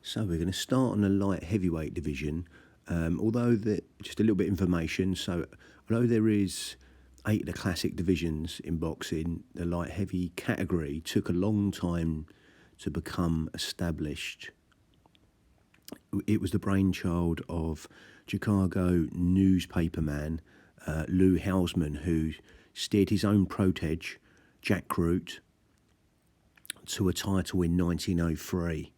So we're going to start on the light heavyweight division. Just a little bit of information. So although there is 8 of the classic divisions in boxing, the light heavy category took a long time to become established. It was the brainchild of Chicago newspaperman Lou Hausman, who steered his own protege, Jack Root, to a title in 1903.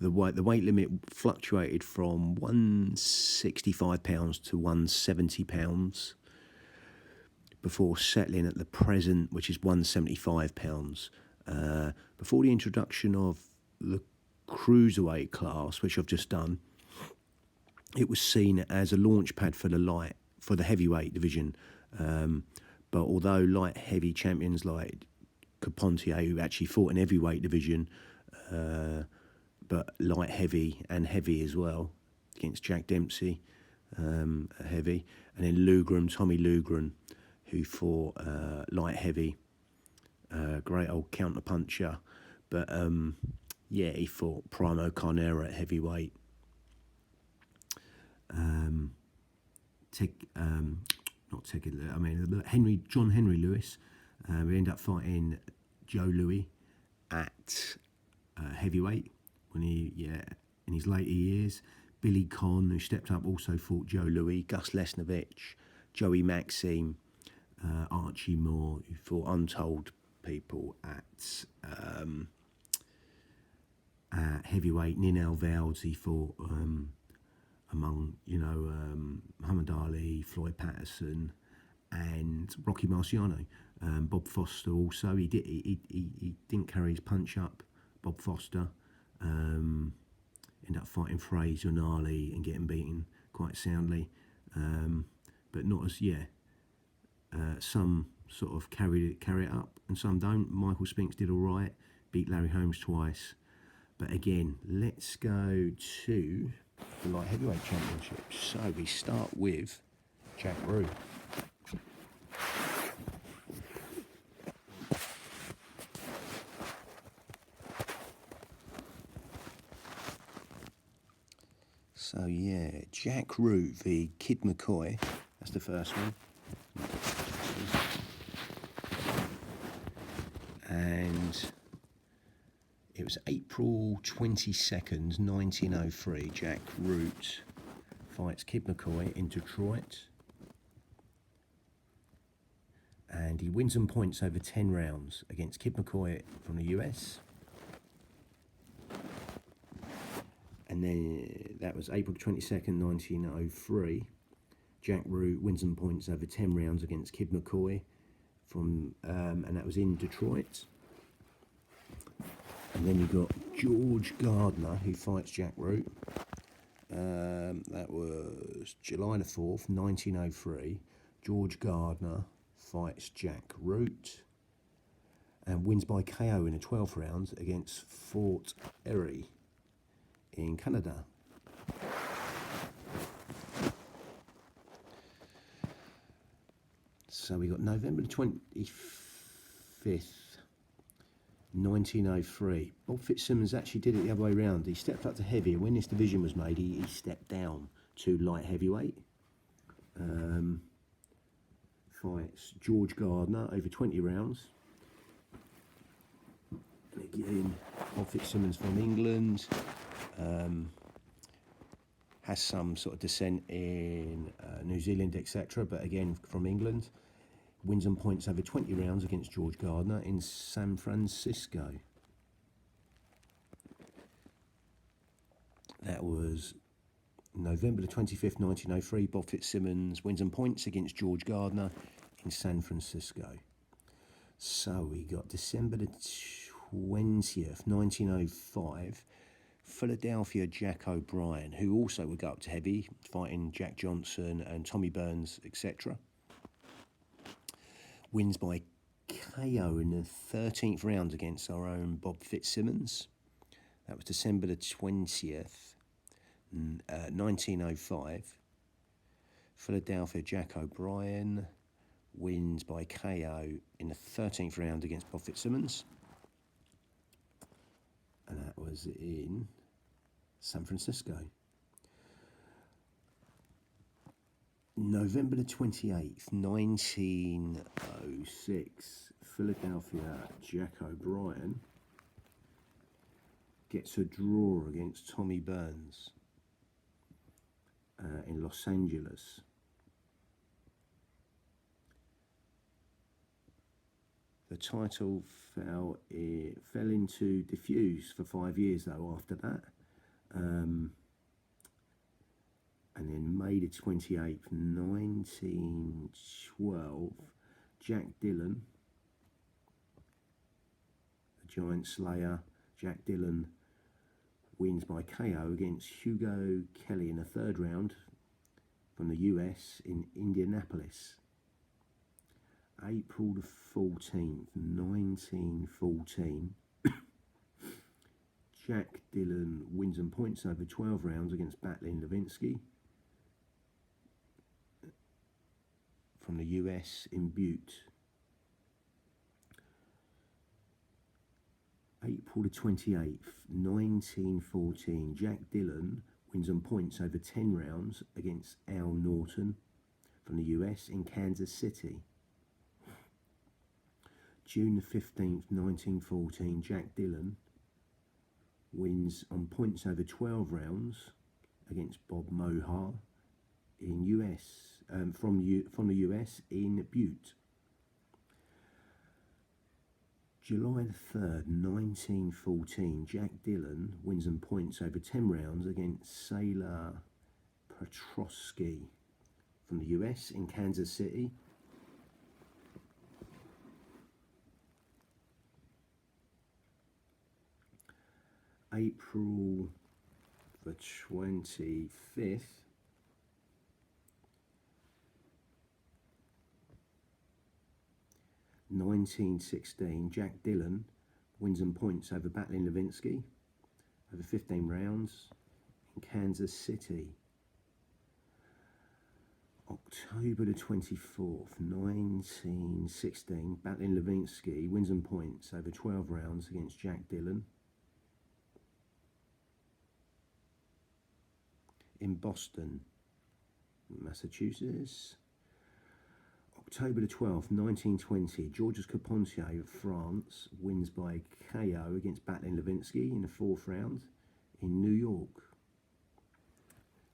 The weight limit fluctuated from £165 to £170 before settling at the present, which is £175. Before the introduction of the cruiserweight class, which I've just done, it was seen as a launch pad for the heavyweight division. But although light heavy champions like Capontier, who actually fought in heavyweight division, but light heavy and heavy as well, against Jack Dempsey, heavy, and then Tommy Lugren, who fought light heavy, great old counter puncher, but he fought Primo Carnera at heavyweight. John Henry Lewis. We ended up fighting Joe Louis at heavyweight in his later years. Billy Conn, who stepped up, also fought Joe Louis. Gus Lesnovich, Joey Maxime, Archie Moore, who fought untold people at heavyweight. Ninel Valdes, he fought among Muhammad Ali, Floyd Patterson, and Rocky Marciano. Bob Foster also. He didn't carry his punch up. Bob Foster ended up fighting Fraser and Ali and getting beaten quite soundly, but not as some sort of carry it up and some don't. Michael Spinks did all right, beat Larry Holmes twice. But again, let's go to the light heavyweight championship. So we start with Jack Root. So Jack Root v Kid McCoy. That's the first one. And it was April 22nd, 1903. Jack Root fights Kid McCoy in Detroit. And he wins some points over 10 rounds against Kid McCoy from the US. And then that was April 22nd, 1903. Jack Root wins some points over 10 rounds against Kid McCoy and that was in Detroit. And then you got George Gardner, who fights Jack Root. That was July the 4th, 1903. George Gardner fights Jack Root and wins by KO in the 12th round against Fort Erie in Canada. So we got November the 25th, 1903. Bob Fitzsimmons actually did it the other way around. He stepped up to heavy, and when this division was made, he stepped down to light heavyweight. Fights George Gardner over 20 rounds. And again, Bob Fitzsimmons from England. Has some sort of descent in New Zealand, etc., but again from England. Wins and points over 20 rounds against George Gardner in San Francisco. That was November the 25th, 1903. Bob Fitzsimmons wins and points against George Gardner in San Francisco. So we got December the 20th, 1905. Philadelphia Jack O'Brien, who also would go up to heavy, fighting Jack Johnson and Tommy Burns, etc. Wins by KO in the 13th round against our own Bob Fitzsimmons. That was December the 20th, 1905. Philadelphia Jack O'Brien wins by KO in the 13th round against Bob Fitzsimmons. And was in San Francisco. November the 28th, 1906, Philadelphia Jack O'Brien gets a draw against Tommy Burns in Los Angeles. The title fell into disuse for 5 years though after that. And then May the 28th, 1912, Jack Dillon, the Giant Slayer, Jack Dillon wins by KO against Hugo Kelly in the third round from the US in Indianapolis. April the 14th, 1914, Jack Dillon wins and points over 12 rounds against Batlin Levinsky from the US in Butte. April the 28th, 1914, Jack Dillon wins and points over 10 rounds against Al Norton from the US in Kansas City. June the 15th, 1914, Jack Dillon wins on points over 12 rounds against Bob Mohar in from the US in Butte. July the 3rd, 1914, Jack Dillon wins and points over 10 rounds against Sailor Petrosky from the US in Kansas City. April the 25th, (1916), Jack Dillon wins and points over Batlin Levinsky over 15 rounds in Kansas City. October the 24th, 1916, Batlin Levinsky wins and points over 12 rounds against Jack Dillon in Boston, Massachusetts. October the 12th, 1920, Georges Carpentier of France wins by KO against Batlin Levinsky in the fourth round in New York.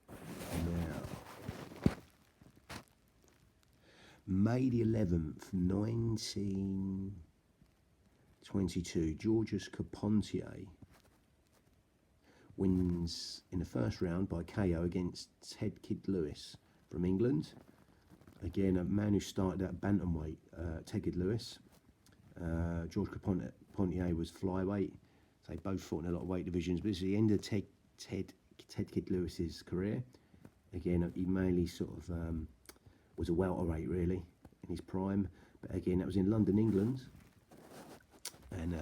Now, May the 11th, 1922, Georges Carpentier wins in the first round by KO against Ted Kid Lewis from England. Again, a man who started at bantamweight, Ted Kid Lewis. George Carpentier was flyweight. So they both fought in a lot of weight divisions. But this is the end of Ted Kid Lewis's career. Again, he mainly sort of was a welterweight really in his prime. But again, that was in London, England. And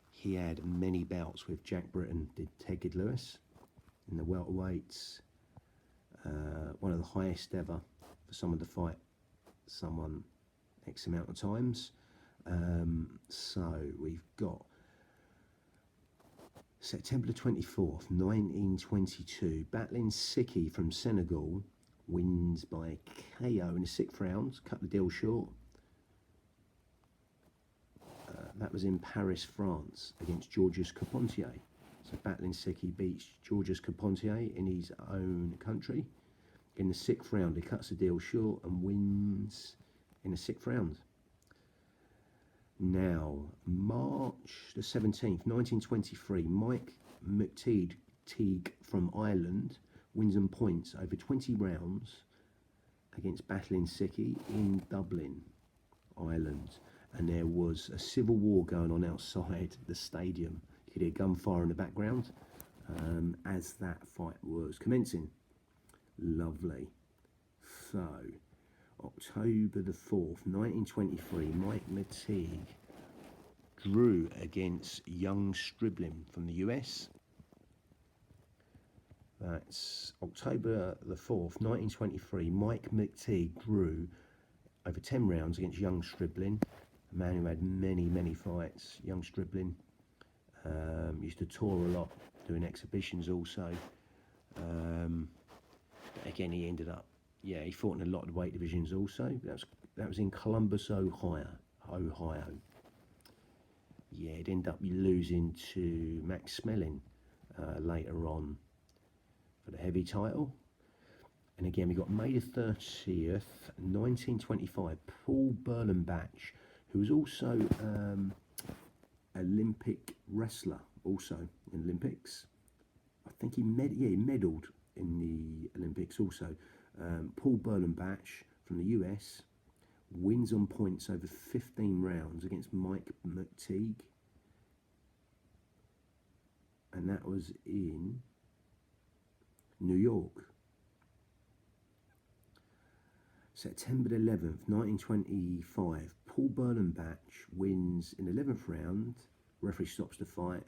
he had many bouts with Jack Britton, did Ted Kid Lewis, in the welterweights. One of the highest ever for someone to fight someone X amount of times. So we've got September the 24th, 1922, Batlin Siki from Senegal wins by KO in the sixth round, cut the deal short. That was in Paris, France, against Georges Carpentier. So Batlin Siki beats Georges Carpentier in his own country. In the sixth round, he cuts the deal short and wins in the sixth round. Now, March the 17th, 1923, Mike McTeague from Ireland wins and points over 20 rounds against Batlin Siki in Dublin, Ireland. And there was a civil war going on outside the stadium. You could hear gunfire in the background as that fight was commencing. Lovely. So, October the 4th, 1923, Mike McTeague drew against Young Striblin from the US. That's October the 4th, 1923, Mike McTeague drew over 10 rounds against Young Striblin, a man who had many, many fights. Young Striblin Used to tour a lot, doing exhibitions also. But again, he ended up, he fought in a lot of weight divisions also. That was in Columbus, Ohio. Yeah, he'd end up losing to Max Smelling later on for the heavy title. And again, we got May the 30th, 1925, Paul Berlenbach, who was also Olympic wrestler, also in Olympics. I think he medalled in the Olympics also. Paul Berlenbach from the US wins on points over 15 rounds against Mike McTeague. And that was in New York. September 11th, 1925, Paul Berlenbach wins in the 11th round. Referee stops the fight.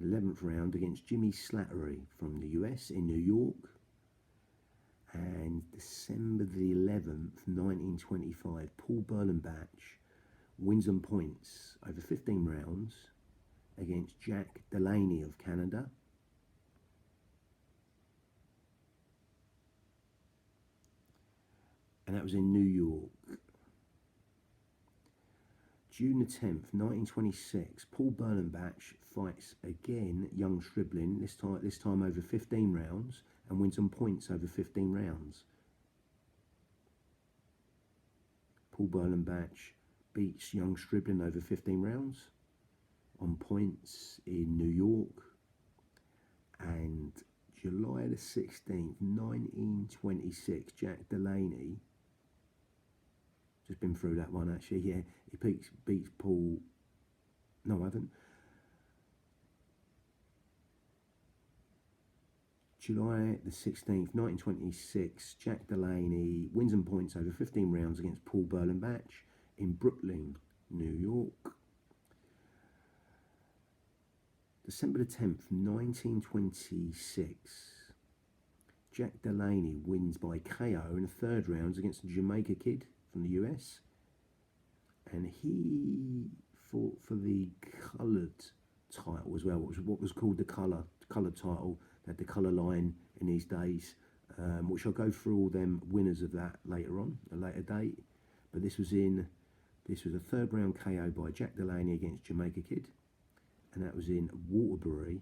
11th round against Jimmy Slattery from the US in New York. And December the 11th, 1925, Paul Berlenbach wins on points over 15 rounds against Jack Delaney of Canada. And that was in New York. June the 10th, 1926, Paul Berlenbach fights again young Stribling, this time over 15 rounds, and wins on points over 15 rounds. Paul Berlenbach beats young Stribling over 15 rounds on points in New York. And July the 16th, 1926, Jack Delaney, just been through that one actually, he beats Paul, no I haven't. July the 16th, 1926, Jack Delaney wins on points over 15 rounds against Paul Berlenbach in Brooklyn, New York. December the 10th, 1926, Jack Delaney wins by KO in the 3rd round against the Jamaica Kid from the US. And he fought for the coloured title as well, what was called the coloured title. They had the colour line in these days, which I'll go through all them winners of that later on, a later date. But this was a 3rd round KO by Jack Delaney against Jamaica Kid. And that was in Waterbury,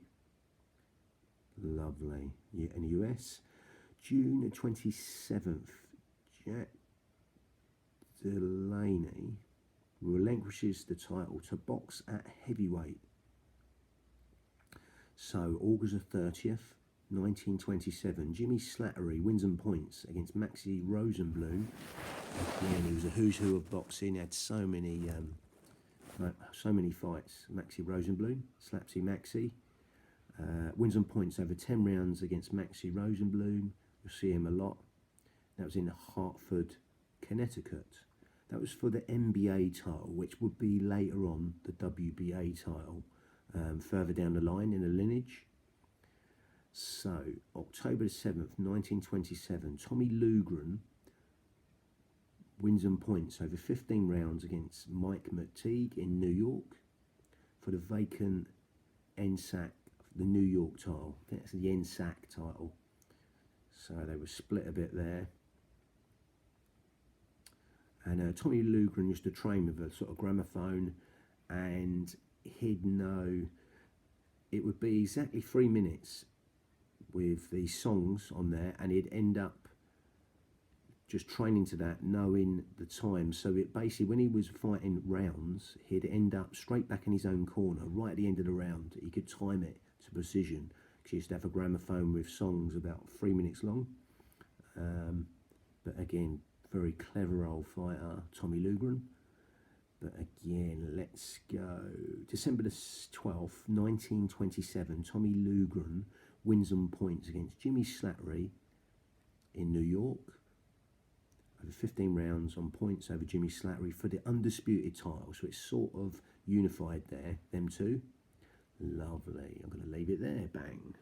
lovely, yeah, in the US. June 27th, Jack Delaney relinquishes the title to box at heavyweight. So August the 30th, 1927, Jimmy Slattery wins on points against Maxie Rosenblum. Again, he was a who's who of boxing. He had so many fights. Maxie Rosenblum, Slapsy Maxie, wins on points over 10 rounds against Maxie Rosenblum. You'll see him a lot. That was in Hartford, Connecticut. That was for the NBA title, which would be later on the WBA title, further down the line in the lineage. So, October 7th, 1927, Tommy Lugren wins on points over 15 rounds against Mike McTeague in New York for the vacant NSAC, the New York title. I think that's the NSAC title. So they were split a bit there. And Tommy Lugren used to train with a sort of gramophone, and he'd know it would be exactly 3 minutes with the songs on there, and he'd end up just training to that, knowing the time. So it basically, when he was fighting rounds, he'd end up straight back in his own corner, right at the end of the round. He could time it to precision, because he used to have a gramophone with songs about 3 minutes long. But again, very clever old fighter, Tommy Lugren. But again, let's go. December the 12th, 1927, Tommy Lugren wins on points against Jimmy Slattery in New York. Over 15 rounds on points over Jimmy Slattery for the undisputed title. So it's sort of unified there, them two. Lovely. I'm going to leave it there. Bang.